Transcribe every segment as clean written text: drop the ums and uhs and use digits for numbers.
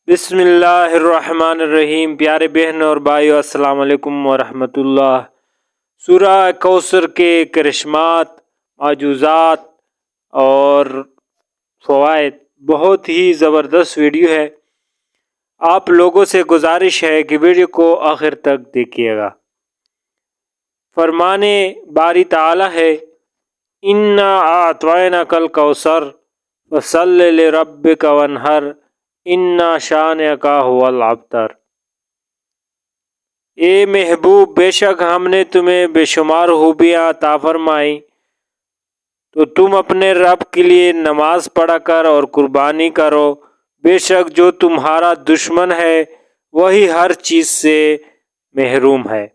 بسم اللہ الرحمن الرحیم۔ پیارے بہن اور بھائیو، السلام علیکم ورحمۃ اللہ۔ سورہ کوثر کے کرشمات، معجزات اور فوائد بہت ہی زبردست ویڈیو ہے۔ آپ لوگوں سے گزارش ہے کہ ویڈیو کو آخر تک دیکھیے گا۔ فرمانے باری تعالی ہے، اِنَّا أَعْطَيْنَاكَ الْكَوْثَرَ فَصَلِّ لِرَبِّكَ وَانْحَرْ اِنَّ شَانِئَكَ هُوَ الْأَبْتَرُ۔ اے محبوب، بے شک ہم نے تمہیں بے شمار خوبیاں عطا فرمائی، تو تم اپنے رب کے لیے نماز پڑھا کر اور قربانی کرو۔ بے شک جو تمہارا دشمن ہے وہی ہر چیز سے محروم ہے۔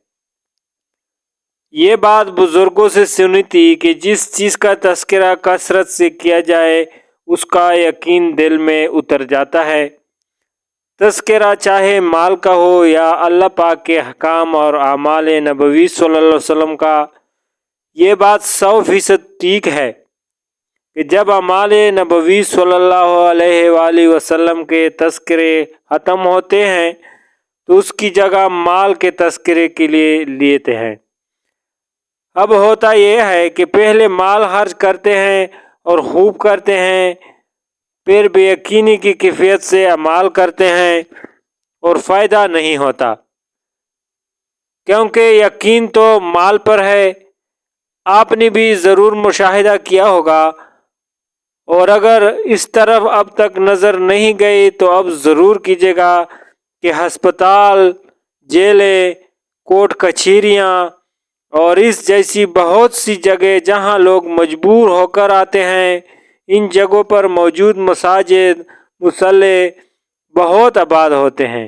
یہ بات بزرگوں سے سنی تھی کہ جس چیز کا تذکرہ کثرت سے کیا جائے اس کا یقین دل میں اتر جاتا ہے۔ تذکرہ چاہے مال کا ہو یا اللہ پاک کے احکام اور اعمال نبوی صلی اللہ علیہ وسلم کا۔ یہ بات 100% ٹھیک ہے کہ جب اعمال نبوی صلی اللہ علیہ وآلہ وسلم کے تذکرے ختم ہوتے ہیں تو اس کی جگہ مال کے تذکرے کے لیے لیتے ہیں۔ اب ہوتا یہ ہے کہ پہلے مال خرچ کرتے ہیں اور خوب کرتے ہیں، پھر بے یقینی کی کیفیت سے اعمال کرتے ہیں اور فائدہ نہیں ہوتا، کیونکہ یقین تو مال پر ہے۔ آپ نے بھی ضرور مشاہدہ کیا ہوگا، اور اگر اس طرف اب تک نظر نہیں گئی تو اب ضرور کیجیے گا کہ ہسپتال، جیلیں، کورٹ کچہریاں اور اس جیسی بہت سی جگہ جہاں لوگ مجبور ہو کر آتے ہیں، ان جگہوں پر موجود مساجد، مصلے بہت آباد ہوتے ہیں۔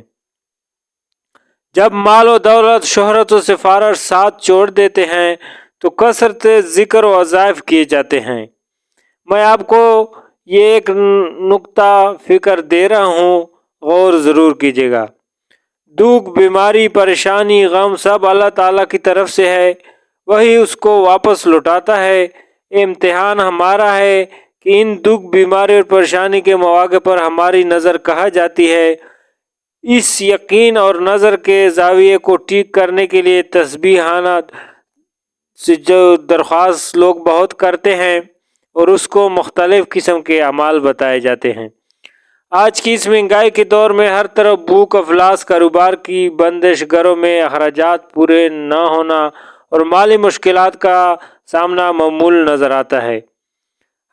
جب مال و دولت، شہرت و سفارت ساتھ چھوڑ دیتے ہیں تو کثرت ذکر و وظائف کیے جاتے ہیں۔ میں آپ کو یہ ایک نقطہ فکر دے رہا ہوں، غور ضرور کیجیے گا۔ دکھ، بیماری، پریشانی، غم سب اللہ تعالیٰ کی طرف سے ہے، وہی اس کو واپس لوٹاتا ہے۔ امتحان ہمارا ہے کہ ان دکھ، بیماری اور پریشانی کے مواقع پر ہماری نظر کہاں جاتی ہے۔ اس یقین اور نظر کے زاویے کو ٹھیک کرنے کے لیے تسبیحانہ سے جو درخواست لوگ بہت کرتے ہیں اور اس کو مختلف قسم کے اعمال بتائے جاتے ہیں۔ آج کی اس مہنگائی کے دور میں ہر طرف بھوک، افلاس، کاروبار کی بندش، گھروں میں اخراجات پورے نہ ہونا اور مالی مشکلات کا سامنا معمول نظر آتا ہے۔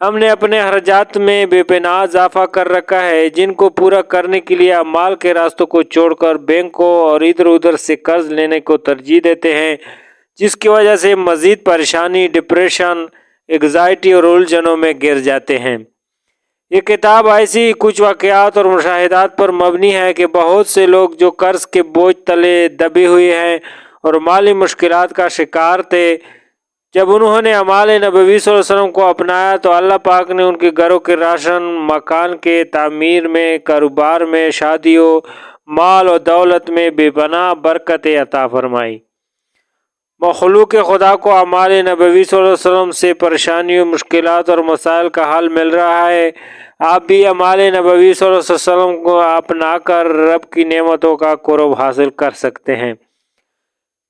ہم نے اپنے اخراجات میں بے پناہ اضافہ کر رکھا ہے، جن کو پورا کرنے کے لیے اعمال کے راستوں کو چھوڑ کر بینکوں اور ادھر ادھر سے قرض لینے کو ترجیح دیتے ہیں، جس کی وجہ سے مزید پریشانی، ڈپریشن، انگزائٹی اور الجھنوں میں گر جاتے ہیں۔ یہ کتاب ایسی کچھ واقعات اور مشاہدات پر مبنی ہے کہ بہت سے لوگ جو قرض کے بوجھ تلے دبے ہوئے ہیں اور مالی مشکلات کا شکار تھے، جب انہوں نے اعمال نبوی صلی اللہ علیہ وسلم کو اپنایا تو اللہ پاک نے ان کے گھروں کے راشن، مکان کے تعمیر میں، کاروبار میں، شادیوں، مال و دولت میں بے پناہ برکتیں عطا فرمائی۔ مخلوق خدا کو اعمال نبوی صلی اللہ علیہ وسلم سے پریشانیوں، مشکلات اور مسائل کا حل مل رہا ہے۔ آپ بھی اعمال نبوی صلی اللہ علیہ وسلم کو اپنا کر رب کی نعمتوں کا قرب حاصل کر سکتے ہیں۔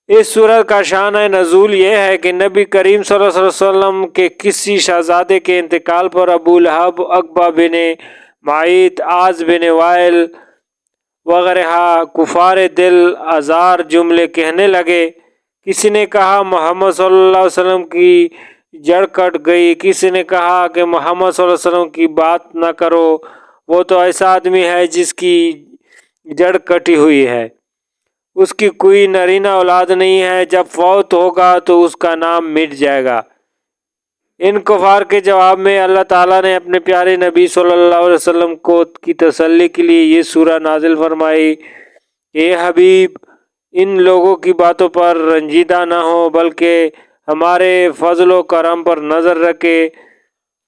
اس سورت کا شان نزول یہ ہے کہ نبی کریم صلی اللہ علیہ وسلم کے کسی شہزادے کے انتقال پر ابو لہب، عقبہ بن معیط، عاص بن وائل وغیرہ کفار دل آزار جملے کہنے لگے۔ کسی نے کہا محمد صلی اللہ علیہ وسلم کی جڑ کٹ گئی، کسی نے کہا کہ محمد صلی اللہ علیہ وسلم کی بات نہ کرو، وہ تو ایسا آدمی ہے جس کی جڑ کٹی ہوئی ہے، اس کی کوئی نرینہ اولاد نہیں ہے، جب فوت ہوگا تو اس کا نام مٹ جائے گا۔ ان کفار کے جواب میں اللہ تعالیٰ نے اپنے پیارے نبی صلی اللہ علیہ وسلم کی تسلی کے لیے یہ سورہ نازل فرمائی، اے حبیب، ان لوگوں کی باتوں پر رنجیدہ نہ ہو، بلکہ ہمارے فضل و کرم پر نظر رکھے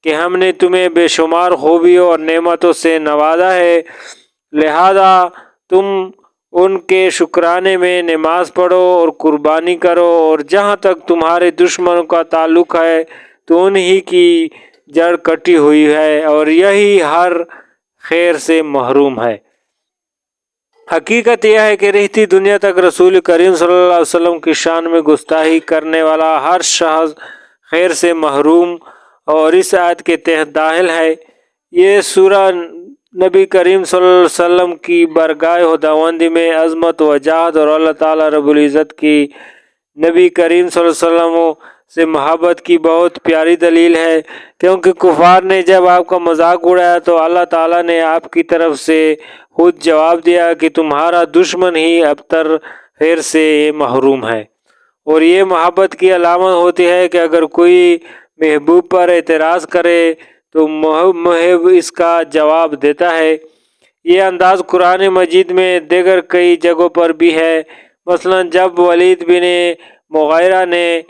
کہ ہم نے تمہیں بے شمار خوبیوں اور نعمتوں سے نوازا ہے، لہذا تم ان کے شکرانے میں نماز پڑھو اور قربانی کرو، اور جہاں تک تمہارے دشمنوں کا تعلق ہے تو انہی کی جڑ کٹی ہوئی ہے اور یہی ہر خیر سے محروم ہے۔ حقیقت یہ ہے کہ رہتی دنیا تک رسول کریم صلی اللہ علیہ وسلم کی شان میں گستاخی کرنے والا ہر شخص خیر سے محروم اور اس آیت کے تحت داخل ہے۔ یہ سورہ نبی کریم صلی اللہ علیہ وسلم کی بارگاہ خداوندی میں عظمت و وجاہت اور اللہ تعالیٰ رب العزت کی نبی کریم صلی اللہ علیہ وسلم سے محبت کی بہت پیاری دلیل ہے، کیونکہ کفار نے جب آپ کا مذاق اڑایا تو اللہ تعالیٰ نے آپ کی طرف سے خود جواب دیا کہ تمہارا دشمن ہی ابتر خیر سے محروم ہے۔ اور یہ محبت کی علامت ہوتی ہے کہ اگر کوئی محبوب پر اعتراض کرے تو محب اس کا جواب دیتا ہے۔ یہ انداز قرآن مجید میں دیگر کئی جگہوں پر بھی ہے۔ مثلا جب ولید بن مغیرہ نے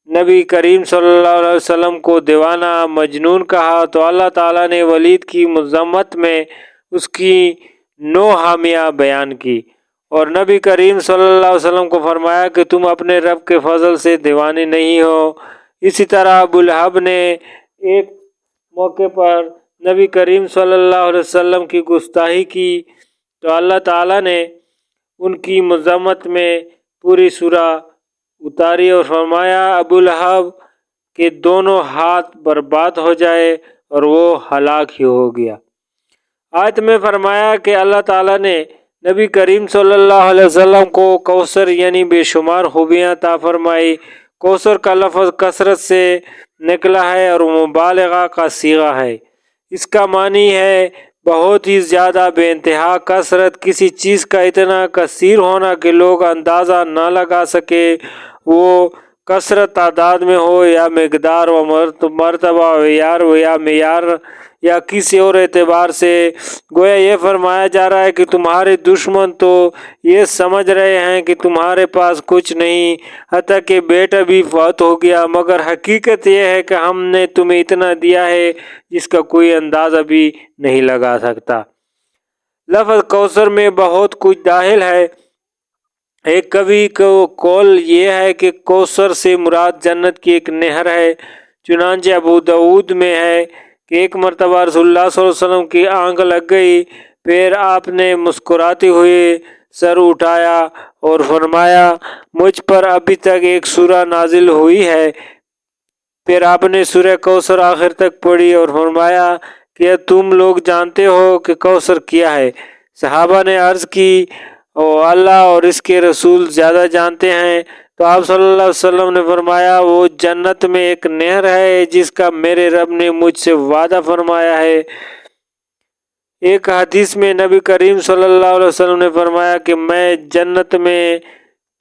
نبی کریم صلی اللہ علیہ وسلم کو دیوانہ مجنون کہا تو اللہ تعالیٰ نے ولید کی مذمت میں اس کی 9 حامیاں بیان کی اور نبی کریم صلی اللہ علیہ وسلم کو فرمایا کہ تم اپنے رب کے فضل سے دیوانے نہیں ہو۔ اسی طرح ابو لہب نے ایک موقع پر نبی کریم صلی اللہ علیہ وسلم کی گستاخی کی تو اللہ تعالیٰ نے ان کی مذمت میں پوری سورہ اتاری اور فرمایا ابو لہب کے دونوں ہاتھ برباد ہو جائے اور وہ ہلاک ہی ہو گیا۔ آیت میں فرمایا کہ اللہ تعالیٰ نے نبی کریم صلی اللہ علیہ وسلم کو کوثر یعنی بے شمار خوبیاں عطا فرمائی۔ کوثر کا لفظ کثرت سے نکلا ہے اور مبالغہ کا صیغہ ہے۔ اس کا معنی ہے بہت ہی زیادہ، بے انتہا کثرت، کسی چیز کا اتنا کثیر ہونا کہ لوگ اندازہ نہ لگا سکے، وہ کثرت تعداد میں ہو یا مقدار و مرتبہ و یا معیار یا کسی اور اعتبار سے۔ گویا یہ فرمایا جا رہا ہے کہ تمہارے دشمن تو یہ سمجھ رہے ہیں کہ تمہارے پاس کچھ نہیں، حتیٰ کہ بیٹا بھی فوت ہو گیا، مگر حقیقت یہ ہے کہ ہم نے تمہیں اتنا دیا ہے جس کا کوئی اندازہ بھی نہیں لگا سکتا۔ لفظ کوثر میں بہت کچھ داخل ہے۔ ایک کوی کو قول یہ ہے کہ کوثر سے مراد جنت کی ایک نہر ہے۔ چنانچہ ابو داؤد میں ہے کہ ایک مرتبہ رسول اللہ صلی اللہ علیہ وسلم کی آنکھ لگ گئی، پھر آپ نے مسکراتے ہوئے سر اٹھایا اور فرمایا مجھ پر ابھی تک ایک سورہ نازل ہوئی ہے۔ پھر آپ نے سورہ کوثر آخر تک پڑھی اور فرمایا کہ تم لوگ جانتے ہو کہ کوثر کیا ہے؟ صحابہ نے عرض کی اللہ اور اس کے رسول زیادہ جانتے ہیں۔ تو آپ صلی اللہ علیہ وسلم نے فرمایا وہ جنت میں ایک نہر ہے جس کا میرے رب نے مجھ سے وعدہ فرمایا ہے۔ ایک حدیث میں نبی کریم صلی اللہ علیہ وسلم نے فرمایا کہ میں جنت میں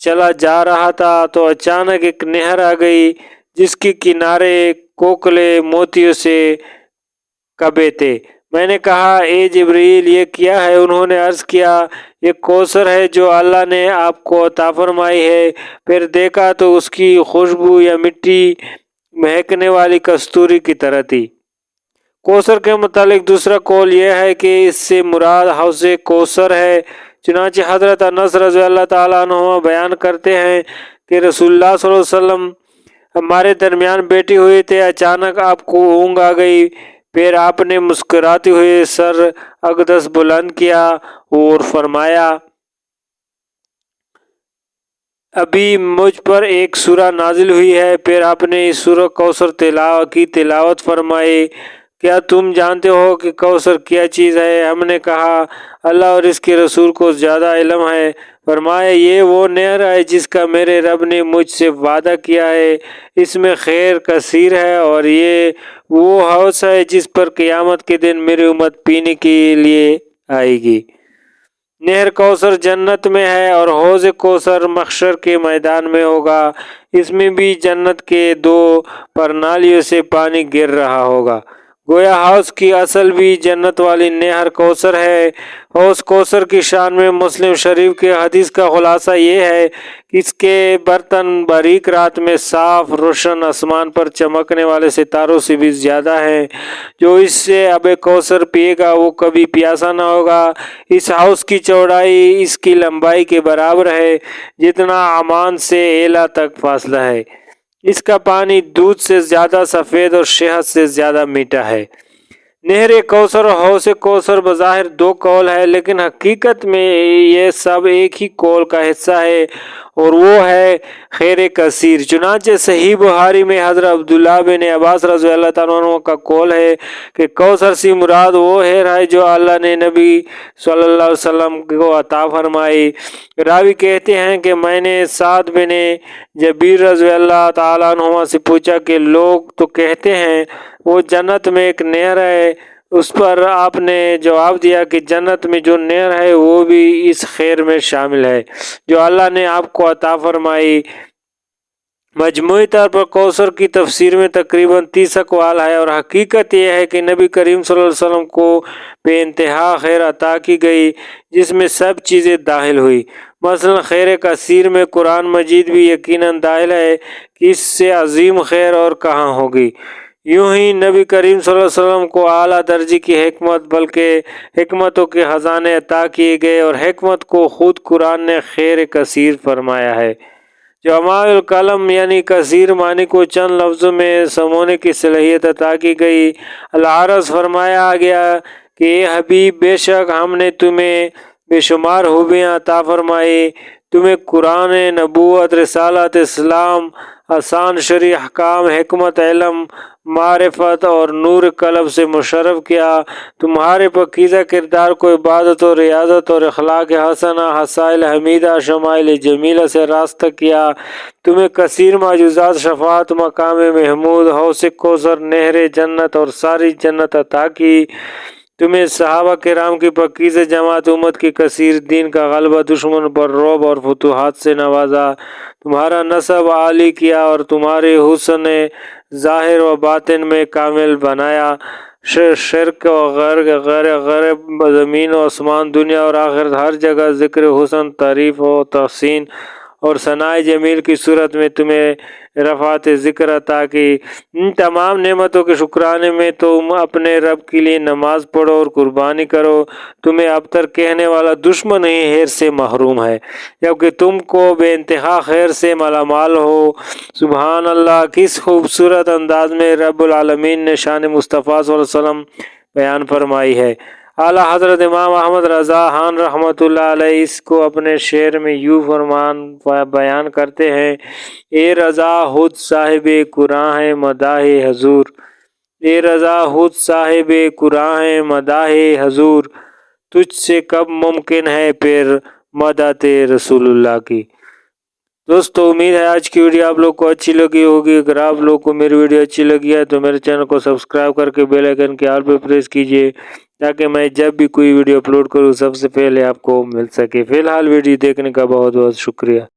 چلا جا رہا تھا تو اچانک ایک نہر آ گئی جس کے کنارے کوکلے موتیوں سے کبے تھے۔ میں نے کہا اے جبریل یہ کیا ہے؟ انہوں نے عرض کیا یہ کوثر ہے جو اللہ نے آپ کو عطا فرمائی ہے۔ پھر دیکھا تو اس کی خوشبو یا مٹی مہکنے والی کستوری کی طرح تھی۔ کوثر کے متعلق دوسرا قول یہ ہے کہ اس سے مراد حوض کوثر ہے۔ چنانچہ حضرت انس رضی اللہ تعالیٰ عنہ بیان کرتے ہیں کہ رسول اللہ صلی اللہ علیہ وسلم ہمارے درمیان بیٹھے ہوئے تھے، اچانک آپ کو اونگ آ گئی، پھر آپ نے مسکراتے ہوئے سر اقدس بلند کیا اور فرمایا ابھی مجھ پر ایک سورہ نازل ہوئی ہے۔ پھر آپ نے اس سورہ کوثر کی تلاوت فرمائی۔ کیا تم جانتے ہو کہ کوثر کیا چیز ہے؟ ہم نے کہا اللہ اور اس کے رسول کو زیادہ علم ہے۔ فرمایا یہ وہ نہر ہے جس کا میرے رب نے مجھ سے وعدہ کیا ہے، اس میں خیر کثیر ہے اور یہ وہ حوض ہے جس پر قیامت کے دن میری امت پینے کے لیے آئے گی۔ نہر کوثر جنت میں ہے اور حوض کوثر محشر کے میدان میں ہوگا، اس میں بھی جنت کے 2 پرنالیوں سے پانی گر رہا ہوگا۔ گویا حوض کی اصل بھی جنت والی نہر کوثر ہے۔ حوض کوثر کی شان میں مسلم شریف کے حدیث کا خلاصہ یہ ہے کہ اس کے برتن باریک رات میں صاف روشن آسمان پر چمکنے والے ستاروں سے بھی زیادہ ہیں۔ جو اس سے آب کوثر پیے گا وہ کبھی پیاسا نہ ہوگا۔ اس حوض کی چوڑائی اس کی لمبائی کے برابر ہے جتنا عمان سے ایلا تک فاصلہ ہے۔ اس کا پانی دودھ سے زیادہ سفید اور شہد سے زیادہ میٹھا ہے۔ نہر کوثر اور حوض کوثر بظاہر دو قول ہے، لیکن حقیقت میں یہ سب ایک ہی قول کا حصہ ہے اور وہ ہے خیر کثیر۔ چنانچہ صحیح بخاری میں حضرت عبداللہ بن عباس رضی اللہ تعالیٰ عنہ کا قول ہے کہ کوثر سے مراد وہ ہے جو اللہ نے نبی صلی اللہ علیہ وسلم کو عطا فرمائی۔ راوی کہتے ہیں کہ میں نے سعد بن جبیر رضی اللہ تعالیٰ عنہ سے پوچھا کہ لوگ تو کہتے ہیں وہ جنت میں ایک نہر ہے، اس پر آپ نے جواب دیا کہ جنت میں جو نہر ہے وہ بھی اس خیر میں شامل ہے جو اللہ نے آپ کو عطا فرمائی۔ مجموعی طور پر کوثر کی تفسیر میں تقریباً 30 اقوال ہے، اور حقیقت یہ ہے کہ نبی کریم صلی اللہ علیہ وسلم کو بے انتہا خیر عطا کی گئی جس میں سب چیزیں داخل ہوئی۔ مثلا خیر کثیر میں قرآن مجید بھی یقیناً داخل ہے کہ اس سے عظیم خیر اور کہاں ہوگی۔ یوں ہی نبی کریم صلی اللہ علیہ وسلم کو اعلیٰ درجے کی حکمت بلکہ حکمتوں کے خزانے عطا کیے گئے، اور حکمت کو خود قرآن نے خیر کثیر فرمایا ہے۔ جوامع الکلم یعنی کثیر معنی کو چند لفظوں میں سمونے کی صلاحیت عطا کی گئی۔ العرض فرمایا گیا کہ اے حبیب، بے شک ہم نے تمہیں بے شمار خوبیاں عطا فرمائی، تمہیں قرآن، نبوت، رسالت، اسلام، آسان شرعی احکام، حکمت، علم، معرفت اور نور قلب سے مشرف کیا، تمہارے پاکیزہ کردار کو عبادت و ریاضت اور اخلاق حسنہ، خصائل حمیدہ، شمائل جمیلہ سے راستہ کیا، تمہیں کثیر معجزات، شفاعت، مقام محمود، حوض کوثر، نہر جنت اور ساری جنت عطا کی، تمہیں صحابہ کرام کی پاکیزہ جماعت، امت کی کثیر، دین کا غلبہ، دشمن پر رعب اور فتوحات سے نوازا، تمہارا نسب عالی کیا اور تمہارے حسن ظاہر و باطن میں کامل بنایا، شرک و غیر زمین و آسمان، دنیا اور آخرت ہر جگہ ذکر حسن، تعریف و تحسین اور ثناء جمیل کی صورت میں تمہیں رفعت ذکر عطا کی۔ ان تمام نعمتوں کے شکرانے میں تم اپنے رب کے لیے نماز پڑھو اور قربانی کرو، تمہیں ابتر کہنے والا دشمن ہی خیر سے محروم ہے جبکہ تم کو بے انتہا خیر سے مالا مال ہو۔ سبحان اللہ، کس خوبصورت انداز میں رب العالمین نے شان مصطفیٰ صلی اللہ علیہ وسلم بیان فرمائی ہے۔ اعلیٰ حضرت امام احمد رضا خان رحمۃ اللہ علیہ اس کو اپنے شعر میں یوں بیان کرتے ہیں: اے رضا خود صاحب قرآن ہے مداح حضور، اے رضا خود صاحب قرآن ہے مداح حضور، تجھ سے کب ممکن ہے پھر مدحت رسول اللہ کی۔ دوستو، امید ہے آج کی ویڈیو آپ لوگ کو اچھی لگی ہوگی۔ اگر آپ لوگ کو میری ویڈیو اچھی لگی ہے تو میرے چینل کو سبسکرائب کر کے بیل آئیکن کے آل پہ پریس کیجیے تاکہ میں جب بھی کوئی ویڈیو اپلوڈ کروں سب سے پہلے آپ کو مل سکے۔ فی الحال ویڈیو دیکھنے کا بہت بہت شکریہ۔